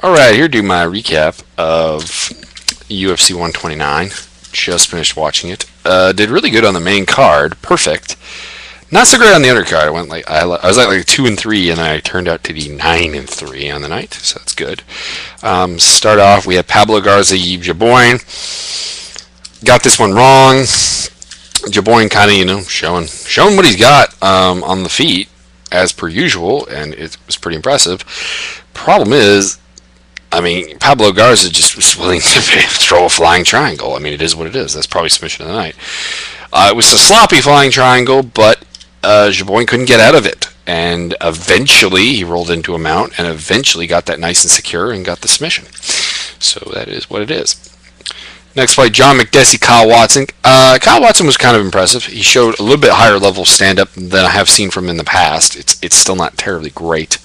Alright, here do my recap of UFC 129. Just finished watching it. Did really good on the main card. Perfect. Not so great on the undercard. I was at like 2-3, and I turned out to be 9-3 on the night, so that's good. Start off, we had Pablo Garza, Yves Jaboin. Got this one wrong. Jaboin kind of, showing what he's got on the feet as per usual, and it was pretty impressive. Problem is, Pablo Garza just was willing to throw a flying triangle. It is what it is. That's probably submission of the night. It was a sloppy flying triangle, but Jaboin couldn't get out of it. And eventually, he rolled into a mount, and eventually got that nice and secure and got the submission. So that is what it is. Next fight, John McDessie, Kyle Watson. Kyle Watson was kind of impressive. He showed a little bit higher level stand-up than I have seen from him in the past. It's still not terribly great.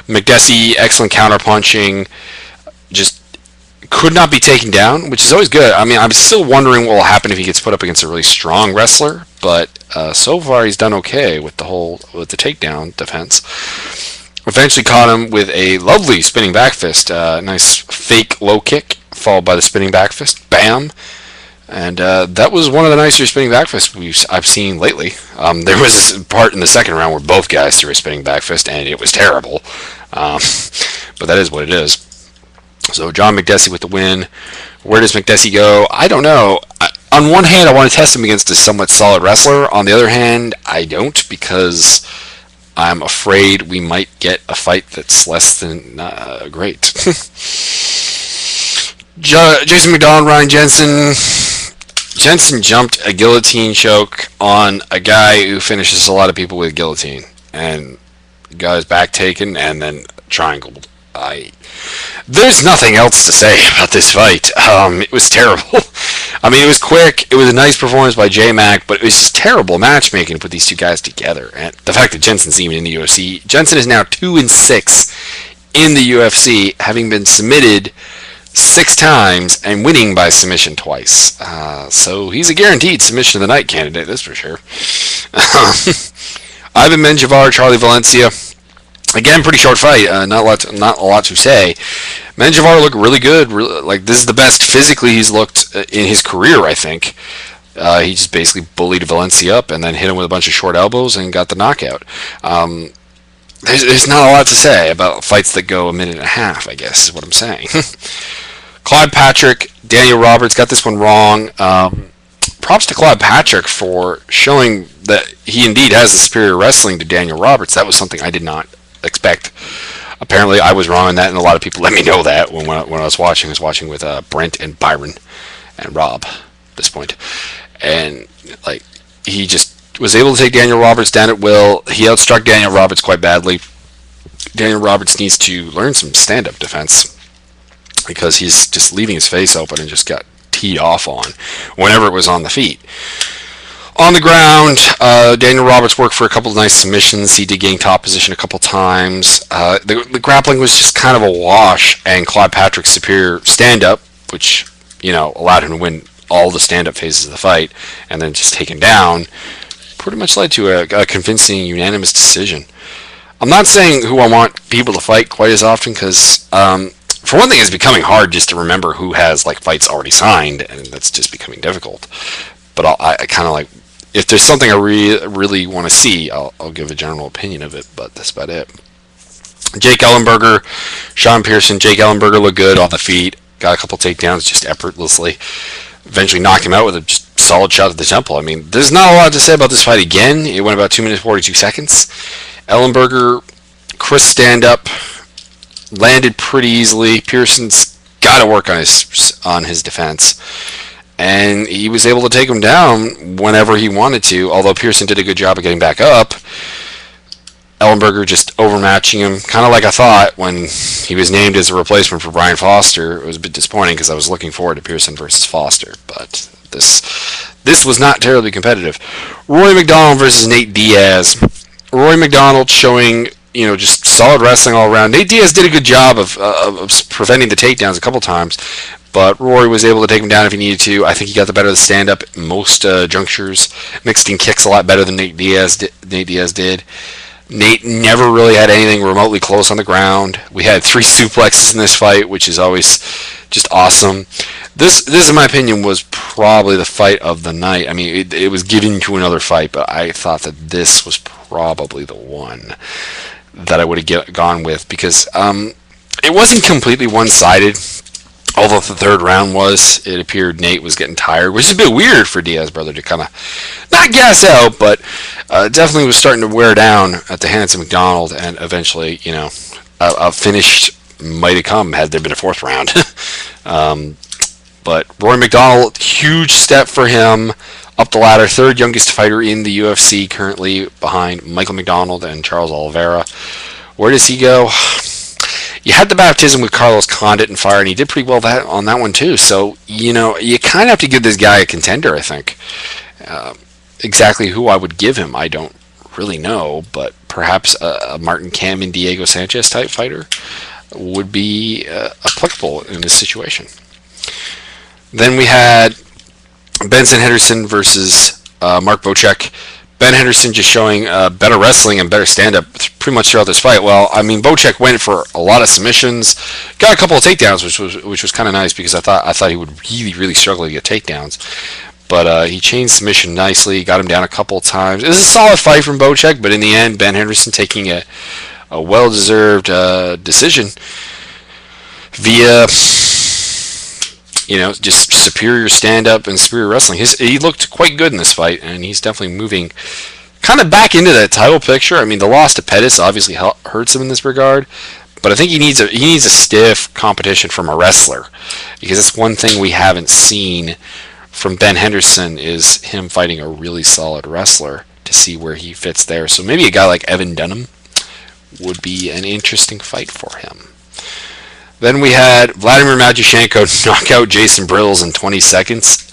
McDessie, excellent counter-punching. Just could not be taken down, which is always good. I'm still wondering what will happen if he gets put up against a really strong wrestler, but so far he's done okay with the takedown defense. Eventually caught him with a lovely spinning back fist, nice fake low kick, followed by the spinning back fist, bam. And that was one of the nicer spinning back fists I've seen lately. There was a part in the second round where both guys threw a spinning back fist, and it was terrible. But that is what it is. So John McDessie with the win. Where does McDessie go? I don't know. On one hand, I want to test him against a somewhat solid wrestler. On the other hand, I don't, because I'm afraid we might get a fight that's less than great. Jason McDonald, Ryan Jensen. Jensen jumped a guillotine choke on a guy who finishes a lot of people with guillotine, and got his back taken and then triangled. There's nothing else to say about this fight. It was terrible. It was quick. It was a nice performance by J-Mac, but it was just terrible matchmaking to put these two guys together. And the fact that Jensen's even in the UFC. Jensen is now 2-6 in the UFC, having been submitted 6 times and winning by submission twice. So he's a guaranteed submission of the night candidate, that's for sure. Ivan Menjivar, Charlie Valencia. Again, pretty short fight. Not a lot to say. Menjivar looked really good. This is the best physically he's looked in his career, I think. He just basically bullied Valencia up and then hit him with a bunch of short elbows and got the knockout. There's not a lot to say about fights that go a minute and a half, I guess, is what I'm saying. Claude Patrick, Daniel Roberts got this one wrong. Props to Claude Patrick for showing that he indeed has the superior wrestling to Daniel Roberts. That was something I did not expect. Apparently, I was wrong on that, and a lot of people let me know that when I was watching. I was watching with Brent and Byron and Rob at this point. And, he just was able to take Daniel Roberts down at will. He outstruck Daniel Roberts quite badly. Daniel Roberts needs to learn some stand-up defense, because he's just leaving his face open and just got teed off on whenever it was on the feet. On the ground, Daniel Roberts worked for a couple of nice submissions. He did gain top position a couple times. The grappling was just kind of a wash, and Claude Patrick's superior stand-up, which, allowed him to win all the stand-up phases of the fight, and then just take him down, pretty much led to a convincing unanimous decision. I'm not saying who I want people to fight quite as often, because, for one thing, it's becoming hard just to remember who has, fights already signed, and that's just becoming difficult. But I kind of if there's something I really want to see, I'll give a general opinion of it, but that's about it. Jake Ellenberger, Sean Pearson. Jake Ellenberger looked good on the feet, got a couple takedowns just effortlessly, eventually knocked him out with a just solid shot at the temple. There's not a lot to say about this fight again. It went about 2 minutes 42 seconds. Ellenberger, crisp stand-up, landed pretty easily. Pearson's got to work on his defense. And he was able to take him down whenever he wanted to, although Pearson did a good job of getting back up. Ellenberger just overmatching him, kind of like I thought when he was named as a replacement for Brian Foster. It was a bit disappointing because I was looking forward to Pearson versus Foster, but this was not terribly competitive. Rory McDonald versus Nate Diaz. Rory McDonald showing, just solid wrestling all around. Nate Diaz did a good job of preventing the takedowns a couple times, but Rory was able to take him down if he needed to. I think he got the better of the stand-up at most junctures. Mixed in kicks a lot better than Nate Diaz did. Nate never really had anything remotely close on the ground. We had 3 suplexes in this fight, which is always just awesome. This, in my opinion, was probably the fight of the night. I mean, it was given to another fight, but I thought that this was probably the one that I would have gone with because it wasn't completely one-sided. Although the third round was, it appeared Nate was getting tired, which is a bit weird for Diaz brother to kind of not gas out, but definitely was starting to wear down at the hands of McDonald, and eventually, a finish might have come had there been a fourth round. But Rory McDonald, huge step for him up the ladder, third youngest fighter in the UFC, currently behind Michael McDonald and Charles Oliveira. Where does he go? You had the baptism with Carlos Condit and Fire, and he did pretty well on that one too. So, you kind of have to give this guy a contender, I think. Exactly who I would give him, I don't really know, but perhaps a Martin Kam and Diego Sanchez type fighter would be applicable in this situation. Then we had Benson Henderson versus Mark Bocek. Ben Henderson just showing better wrestling and better stand-up pretty much throughout this fight. Well, I mean, Bocek went for a lot of submissions, got a couple of takedowns, which was kind of nice because I thought he would really, really struggle to get takedowns. But he chained submission nicely, got him down a couple of times. It was a solid fight from Bocek, but in the end, Ben Henderson taking a well-deserved decision via just superior stand-up and superior wrestling. He looked quite good in this fight, and he's definitely moving kind of back into that title picture. I mean, the loss to Pettis obviously hurts him in this regard, but I think he needs a stiff competition from a wrestler, because that's one thing we haven't seen from Ben Henderson is him fighting a really solid wrestler to see where he fits there. So maybe a guy like Evan Dunham would be an interesting fight for him. Then we had Vladimir Matyushenko knock out Jason Brills in 20 seconds.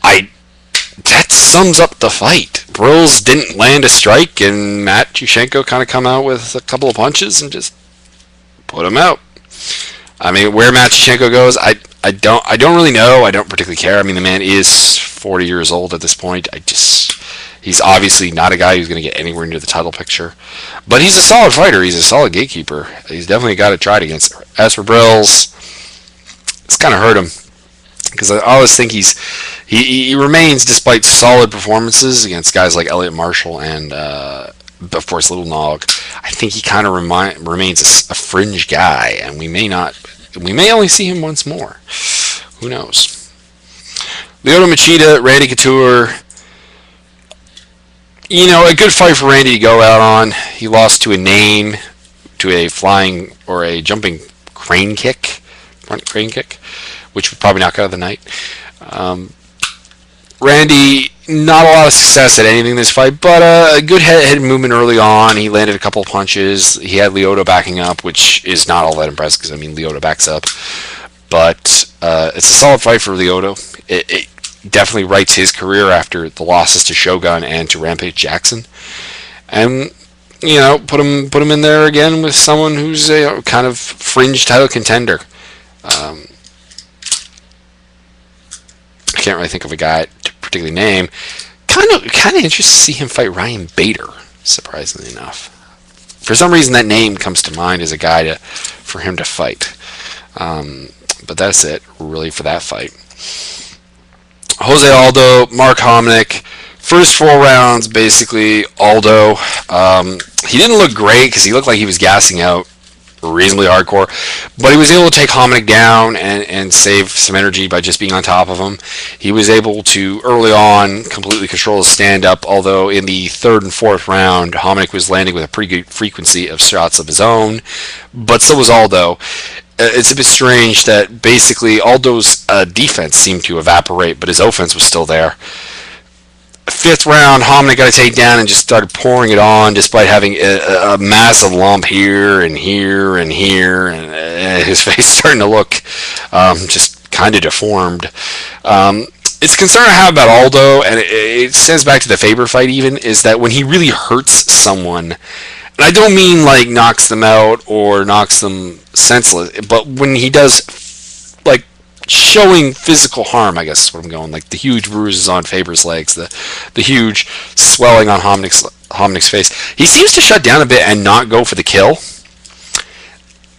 That sums up the fight. Brills didn't land a strike, and Matyushenko kind of come out with a couple of punches and just put him out. I mean, where Matyushenko goes, I don't really know. I don't particularly care. I mean, the man is 40 years old at this point. He's obviously not a guy who's going to get anywhere near the title picture. But he's a solid fighter. He's a solid gatekeeper. He's definitely a guy to try it against. As for Brills, it's kind of hurt him. Because I always think he remains, despite solid performances against guys like Elliot Marshall and, of course, Little Nog. I think he kind of remains a fringe guy. And we may only see him once more. Who knows? Lyoto Machida, Randy Couture. A good fight for Randy to go out on. He lost to a flying or a jumping front crane kick, which would probably knock out the night. Randy, not a lot of success at anything in this fight, but a good head movement early on. He landed a couple of punches. He had Lyoto backing up, which is not all that impressive because, Lyoto backs up. But it's a solid fight for Lyoto. It definitely writes his career after the losses to Shogun and to Rampage Jackson. And, put him in there again with someone who's a kind of fringe title contender. I can't really think of a guy to particularly name. Kind of interested to see him fight Ryan Bader, surprisingly enough. For some reason, that name comes to mind as a guy for him to fight. But that's it, really, for that fight. Jose Aldo, Mark Hominick. First 4 rounds, basically, Aldo. He didn't look great because he looked like he was gassing out reasonably hardcore, but he was able to take Hominick down and save some energy by just being on top of him. He was able to, early on, completely control his stand-up, although in the 3rd and 4th round, Hominick was landing with a pretty good frequency of shots of his own, but so was Aldo. It's a bit strange that basically Aldo's defense seemed to evaporate, but his offense was still there. 5th round, Hominick got a takedown and just started pouring it on, despite having a massive lump here and here and here, and his face starting to look just kind of deformed. It's a concern I have about Aldo, and it stems back to the Faber fight even, is that when he really hurts someone, and I don't mean like knocks them out or knocks them senseless, but when he does showing physical harm, I guess is what I'm going, like the huge bruises on Faber's legs, the huge swelling on Hominick's Hominick's face. He seems to shut down a bit and not go for the kill.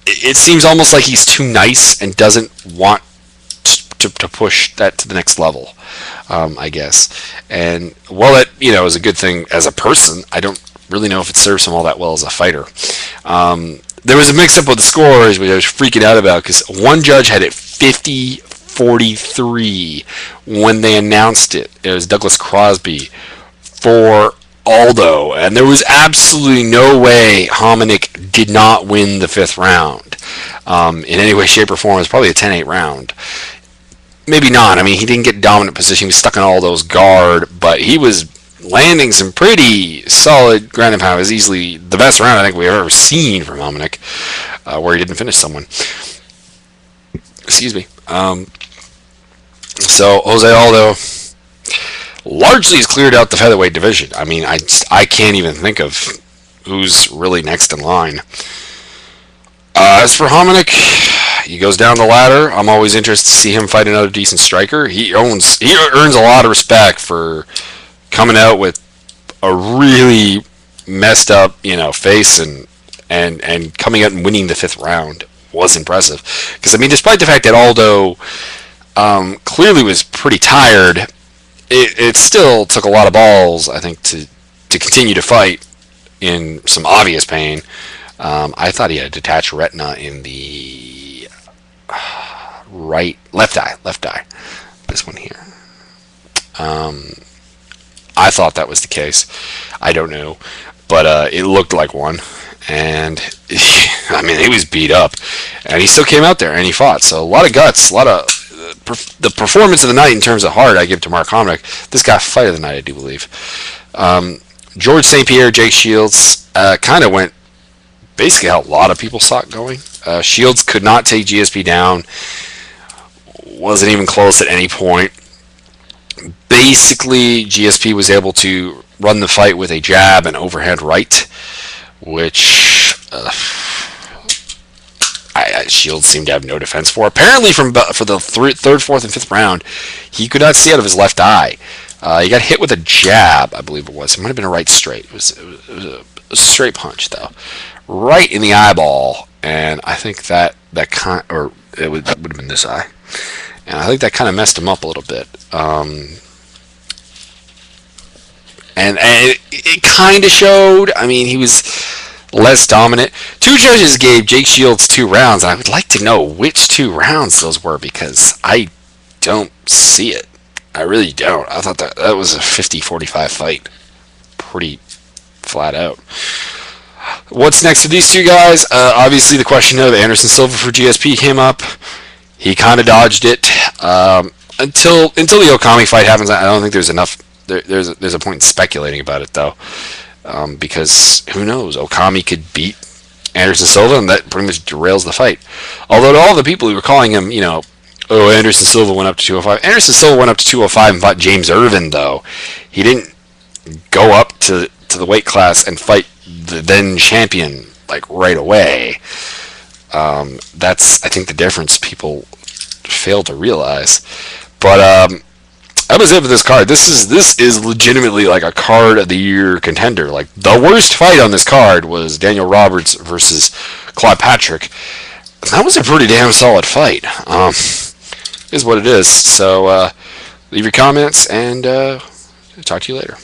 It seems almost like he's too nice and doesn't want to push that to the next level, I guess. And while that is a good thing as a person, I don't really know if it serves him all that well as a fighter. There was a mix-up with the scores, which I was freaking out about, because one judge had it 50-43 when they announced it. It was Douglas Crosby for Aldo, and there was absolutely no way Hominick did not win the 5th round in any way, shape, or form. It was probably a 10-8 round. Maybe not. I mean, he didn't get dominant position. He was stuck on Aldo's guard, but he was landing some pretty solid ground and pound. It was easily the best round I think we've ever seen from Hominick, where he didn't finish someone. Excuse me. So Jose Aldo largely has cleared out the featherweight division. I mean, I can't even think of who's really next in line. As for Hominick, he goes down the ladder. I'm always interested to see him fight another decent striker. He earns a lot of respect for coming out with a really messed up, face and coming out and winning the 5th round was impressive. Because I mean, despite the fact that Aldo clearly was pretty tired, it still took a lot of balls, I think, to continue to fight in some obvious pain. I thought he had a detached retina in the left eye. This one here. I thought that was the case. I don't know, but it looked like one. And I mean, he was beat up, and he still came out there and he fought. So a lot of guts, a lot of the performance of the night in terms of heart, I give to Mark Hominick. This guy fight of the night, I do believe. George St. Pierre, Jake Shields, kind of went basically how a lot of people saw it going. Shields could not take GSP down. Wasn't even close at any point. Basically, GSP was able to run the fight with a jab and overhand right, which Shields seemed to have no defense for. Apparently, for the 3rd, 4th, and 5th round, he could not see out of his left eye. He got hit with a jab, I believe it was. It might have been a right straight. It was a straight punch, though, right in the eyeball, and I think it would have been this eye. And I think that kind of messed him up a little bit. And it kind of showed. I mean, he was less dominant. 2 judges gave Jake Shields 2 rounds, and I would like to know which 2 rounds those were, because I don't see it. I really don't. I thought that was a 50-45 fight. Pretty flat out. What's next for these 2 guys? Obviously, the question of Anderson Silva for GSP came up. He kind of dodged it until the Okami fight happens. I don't think there's enough. There's a point in speculating about it, though, because who knows? Okami could beat Anderson Silva, and that pretty much derails the fight. Although to all the people who were calling him, Anderson Silva went up to 205. Anderson Silva went up to 205 and fought James Irvin, though. He didn't go up to the weight class and fight the then champion like right away. That's, I think, the difference people fail to realize. But that was it for this card. This is legitimately like a card of the year contender. Like, the worst fight on this card was Daniel Roberts versus Claude Patrick. That was a pretty damn solid fight. Is what it is. So leave your comments, and talk to you later.